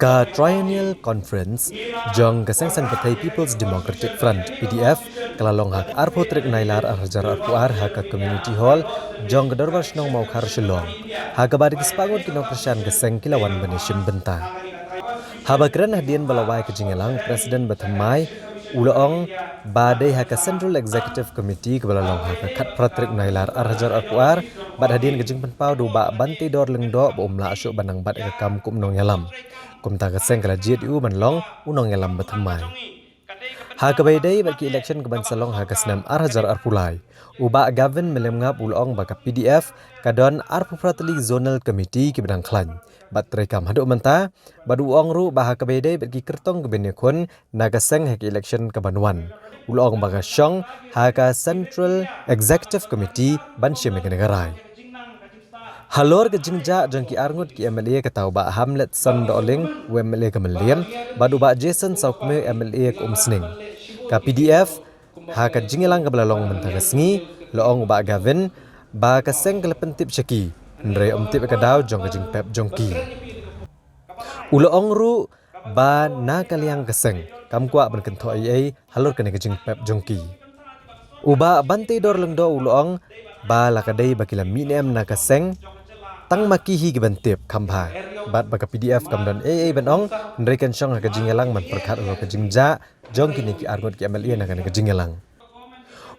Ka Triennial Conference jong kesengsan Patai People's Democratic Front PDF kelalong hak arpo trik nailar arjar arpuar hak community hall jong gedorbar senong mau kar shilong hak bari kespangut kinong kersian keseng kilawan benishin benta habakran hadian balawai kejingelang Presiden Batamai Ulaong badai hak Central Executive Committee kebalalong hak kat pratrik nailar arjar arpuar bad hadian kejing penpau do ba banti dor lengdo ba umla asyuk banang bad ekam kum nong yalam kum ta keseng kala jiet u banlong unong yalam Batamai hak baidai bagi election keban salong hak senam arjar arpulai uba Gavin melemngap Ulaong baka PDF kadon arpu pratli zonal committee ki bedang klan bat rekam haduk menta badu ong ru bah kabede bagi kertong kebenekun nagaseng hak election kebanwan Ulaong baga syong hak Central Executive Committee ban syeme kenegarai halor ke jingja jengki arngut ki MLA ketau ba Hamlet Sandoling MLA kemeliam badu ba Jason Saukme MLA ke Umsning ka PDF hak jingelang ke belalong mentagasngi Loong ba Gavin ba kaseng kelepentip syaki Ndre umtip kadau jong kejing pep jongki Ulaong ru ba na kaliang keseng kam kuak ban kentho ai halor kene kejing pep jongki uba bantai dor lengdo Ulaong ba lakadai bakila minem na keseng tang makihi gebantip kambha bat baka PDF kamdan ai banong ndre kan syong kejing elang man perkat ro kejing ja jong kini ki arngut ki MLA na kan kejing elang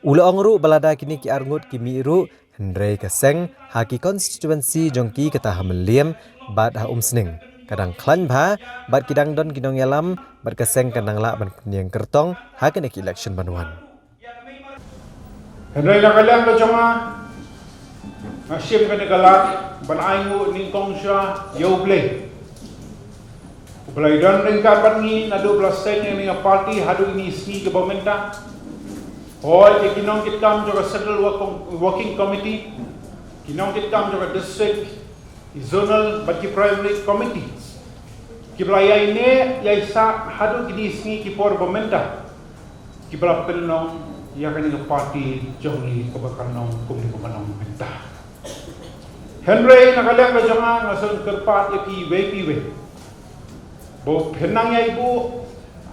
Ulaong ru balada kini ki arngut ki miru Hendrai keseng haki konstituensi jongki kata hameliam bat ha umsning kadang klan bha bat kidang don kinong yalam bat keseng kanang la ban keniang kertong hakin ek election banuan Hendrai nakalang ka chama nasim ka nagalat ban aingu ning kongsha yoble Ublay don ring ka bangi na 12 seng ni party hadu ini si ke pemerintah Hoy kinong kitkam juga Central Working Committee, kinong kitkam juga District, Zonal, bagi Primary Committee. Kiblaya ini yaisa hadu kidisni kipor pemerintah. Kibla penong ya kan ini parti jongi kebakanong kumni kumanong pemerintah. Henry nakalang ka jonga ngason kerpat yaki WPW. Bo penang ya ibu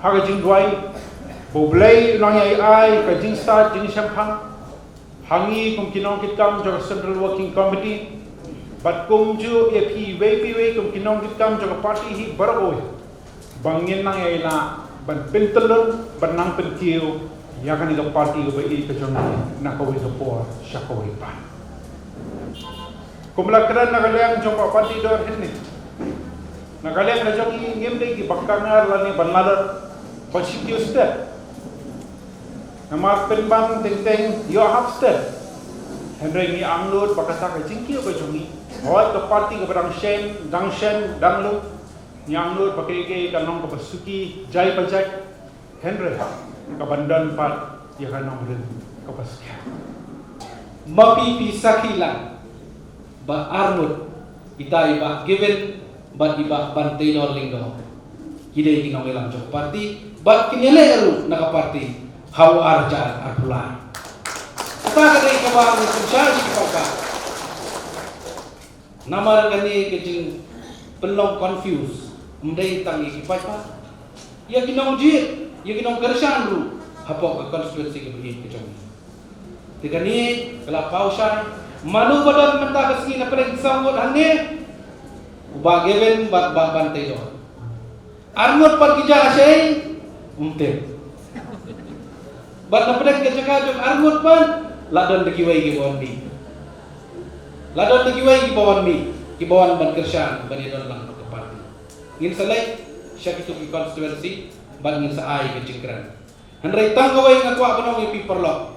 hagajing duai Boblay nang ai ka jingsta jing sampang hangi kum kinong kitam jo Central Working Committee bat kum ju WPW kum kinong kitam jo party hi baragoy bangin nang ai na ban pentelon ban nang pentiu ya kan ida party go bai ka jong na ko wi po sya ko wi pa kum la kran na galang jo party dor hinni na galang na jong ngem dei ki bakkangar lani ban ladar Pasitio step Nama penbang tenteng yo hapster Henry ni anglut pakasa ka jingkio ka jongi hoy ka party ka barang shen danglu ni anglut pakai ke kanong ka basuki jai pajak Henry ka bandan pat ya kanong rin ka baskia mapipi sakila ba armut itai ba given ba iba bantay no linggo kidai kinong ilang jok party ba kinile alu naka party how arja arpulai kata kadai kabang susah di kepala nama gani kecing penong confuse mendai tangi kipai pa ya kinong jit ya kinong kersan dulu hapok ke konstituensi ke begini kecong tikani kala pausai manu badan mentah kesini na pereng sambut hande ubah geven bat bantai do armut par kijah sei umte bat na pedang kecaka jom armut pan ladon degiwai ki bawan mi ladon degiwai ki bawan mi ki bawan ban kersan ban idon lang ke parti ngin salai syak itu ki konstituensi ban ngin sa ai ke cingkran handrai tanggawai ngakwa banong ipi perlo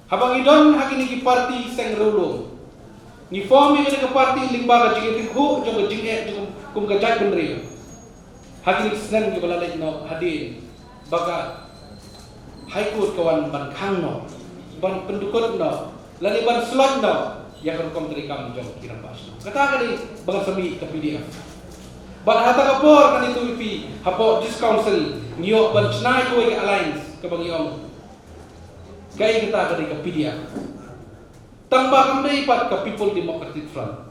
habang idon hakini ki parti seng rulung ni form ni ke parti lingba ka jing hu jong ke jing jong kum ka jai benri hakini senen ki balalai no hadin baga High Court kawan ban khang no ban pendukut no lani ban slot no yang kan kom terikam jong kiran bas no kata kali bang sami ke PDF ban hata kapor kan itu pi hapo dis council niyo ban snai ko ke alliance ke bang yong kai kita kali ke PDF tambah kami pat ke People Democratic Front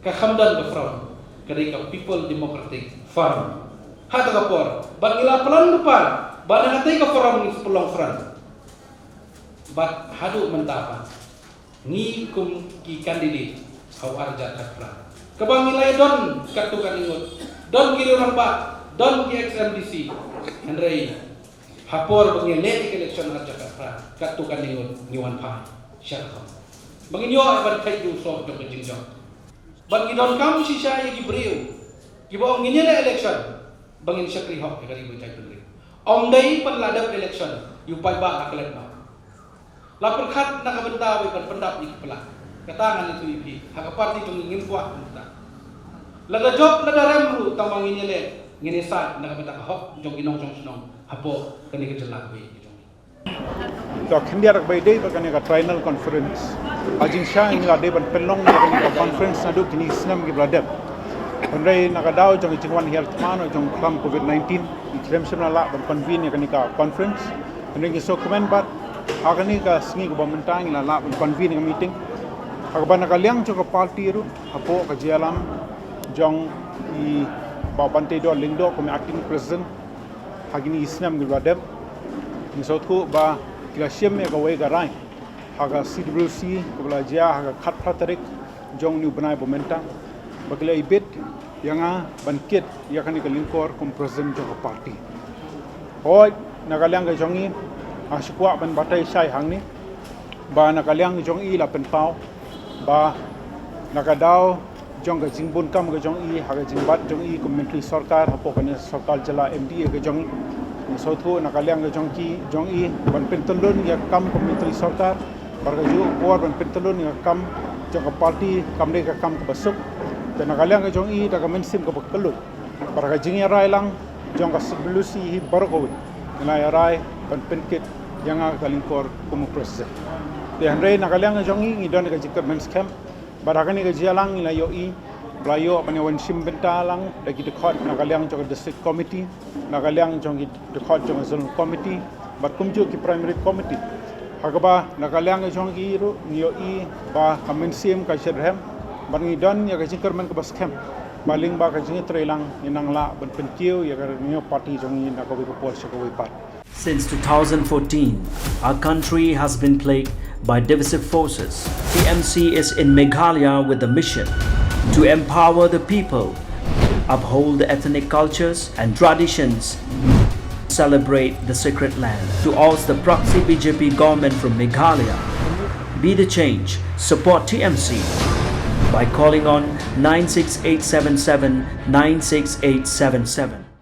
ke Hamdan ke front Kadika People Democratic Front. Hata kapor, ban ila pelan depan, ban ngatai ka forum ni pelong front. Bat hadu mentapa. Ni kum ki kandidate hau arja katfra. Kabang nilai don katukan ingot. Don kiri orang ba, don ki XMDC. Henry hapor bangile election arja katfra. Katukan ingot niwan pa. Syarkham. Bangin yo ban kai du so jok jingjong. Ban gidon kam si saya ki breu. Ki ba ngine election. Bangin syakri hok kari bu cai putri. Om dai penladap election yupai ba akalet ba. Lapor khat nak benda we pendap ni kepala. Katangan itu ipi. Hak parti tu ingin kuat kita. Laga job laga remru tamang ini le ngini sat nak benda hok jong inong jong senong. Hapo kani kejelak we jong. So India rak bay day bagani ka triennial conference. Ajin sha ing la day ban pelong ni ka conference na do kini snam gi bladep. Andai nakadaw jong ichingwan health man jong klam COVID-19 ikrem semna la ban convene kani ka conference. Andai so comment bat agani ka singi ko bamentang la ban convene ka meeting. Agban nakaliang jong ka party ru hapo ka jialam jong I babante do lingdo ko acting president hagini isnam gi bladep. Ni so thu ba kila siem me ka we ka rai. Haga CWC ko belajar haga khat pratarik jong ni banai bamentang. Bagla ibet yang bangkit ia kan ikalingkor kum presiden jong parti. Hoy nakaliang ka jongi asukwa ban batai sai hang ni ba nakaliang jong I la pen pau ba nakadaw jong ka jingbun kam ka jong I haga jingbat jong I kum menteri sarkar hapo kan sarkar jala MDA ka jong I so thu nakaliang ka jong I ban pentelun ya kam kum menteri sarkar barga ju bor ban pentelun ya kam jong parti kam de ka kam ka basuk. Dan nakaliang ka jong I daga mensim ka pagkalut. Para ka jingya rai lang jong ka sebulusi hi barokowi. Nilai rai pan penkit yang kalingkor kumu presiden. Te handai nakaliang ka jong I idon ka jikar men's camp. Para ka ni ka jialang nilai yo I blayo apanya wan sim bentalang dagi dekat nakaliang jong district committee, nakaliang jong dekat jong zonal committee, bat kumju ki primary committee. Hagaba nakaliang ka jong I ru niyo I ba ka mensim ka shedhem. Barang idon ya kajing kerman ke baskem baling ba kajing trelang inang la ban penkiu ya karnio parti jongi na ko ko ko pat. Since 2014, our country has been plagued by divisive forces. TMC is in Meghalaya with the mission to empower the people, uphold the ethnic cultures and traditions, celebrate the sacred land. To oust the proxy BJP government from Meghalaya, be the change, support TMC by calling on 96877 96877.